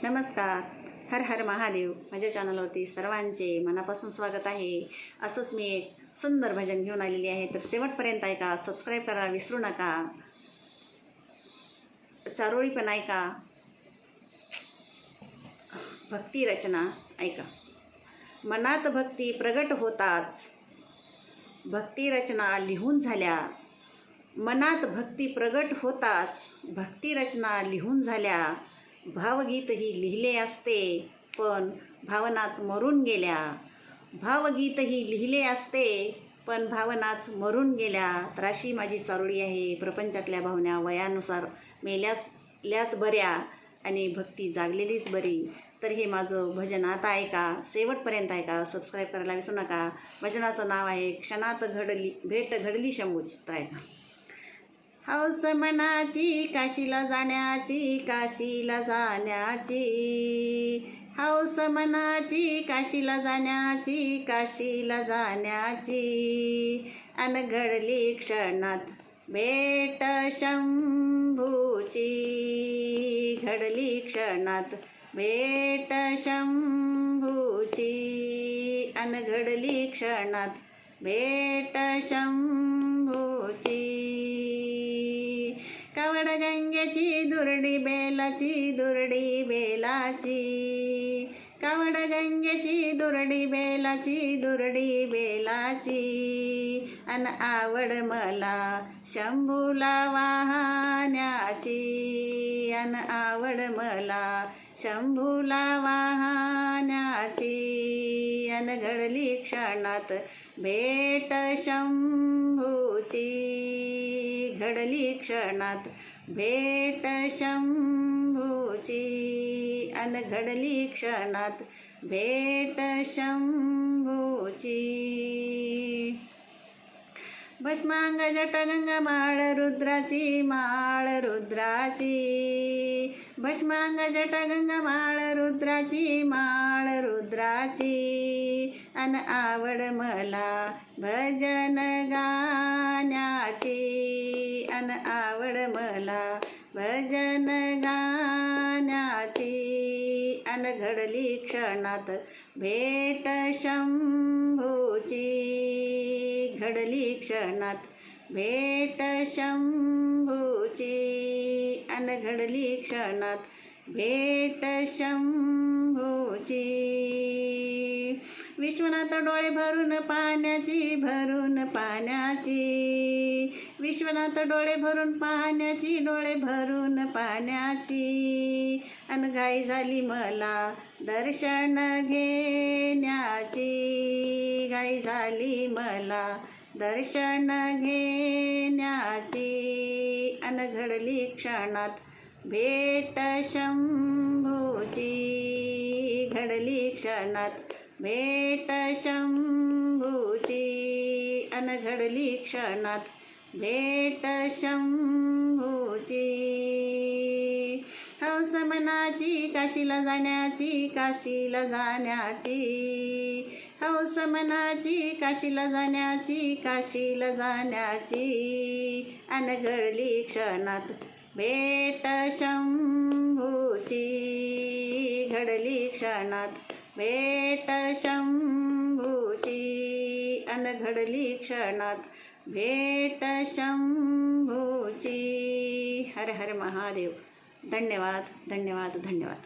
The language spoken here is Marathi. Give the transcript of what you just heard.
नमस्कार. हर हर महादेव. माझ्या चॅनलवरती सर्वांचे मनापासून स्वागत आहे. असंच मी एक सुंदर भजन घेऊन आलेली आहे, तर शेवटपर्यंत ऐका. सबस्क्राईब करायला विसरू नका. चारोळी पण ऐका. भक्ती रचना ऐका. मनात भक्ती प्रगट होताच भक्ती रचना लिहून झाल्या. मनात भक्ती प्रगट होताच भक्ती रचना लिहून झाल्या. भावगीतही लिहिले असते पण भावनाच मरून गेल्या. भावगीतही लिहिले असते पण भावनाच मरून गेल्या. तर अशी माझी चारोळी आहे. प्रपंचातल्या भावना वयानुसार मेल्याच बऱ्या आणि भक्ती जागलेलीच बरी. तर हे माझं भजन आता ऐका, शेवटपर्यंत ऐका. सबस्क्राईब करायला विसरू नका. भजनाचं नाव आहे क्षणात भेट घडली शंभूची. तर ऐका. हौस मनाची काशीला जाण्याची, काशीला जाण्याची. हौस मनाची काशीला जाण्याची, काशीला जाण्याची. अन घडली क्षणात भेट शंभूची. घडली क्षणात भेट शंभूची. अन घडली क्षणात भेट शंभूची. कावड गंगेची दुरडी बेलाची, दुरडी बेलाची. कावड गंगेची दुरडी बेलाची, दुरडी बेलाची. अन आवड मला शंभूला वाहण्याची. अन आवड मला शंभूला वाहण्याची. अन घडली क्षणात भेट शंभूची. घडली क्षणात भेट शंभूची. अन घडली क्षणात भेट शंभूची. भस्मांग जट गंगा माळ रुद्राची, माळ रुद्राची. भस्मांग जट गंगा माळ रुद्राची, माळ रुद्राची. अन आवड मला भजन गाण्याची. अन आवड मला भजन गाण्याची. अन घडली क्षणात भेट शंभूची. घडली क्षणात भेट शंभूची. अन घडली क्षणात भेट शंभूची. विश्वनाथ डोळे भरून पाण्याची, भरून पाण्याची. विश्वनाथ डोळे भरून पाण्याची, डोळे भरून पाण्याची. अन घाई झाली मला दर्शन घेण्याची. घाई झाली मला दर्शन घेण्याची. अन घडली क्षणात भेट शंभूची. घडली क्षणात भेट शंभूची. अन घडली क्षणात भेट शंभूची. हौस मनाची काशीला जाण्याची, काशीला जाण्याची. हौस मनाची काशीला जाण्याची, काशीला जाण्याची. अन घडली क्षणात भेट शंभूची. घडली क्षणात भेट शंभूची. अन घडली क्षणात भेट शंभूची. हर हर महादेव. धन्यवाद, धन्यवाद, धन्यवाद.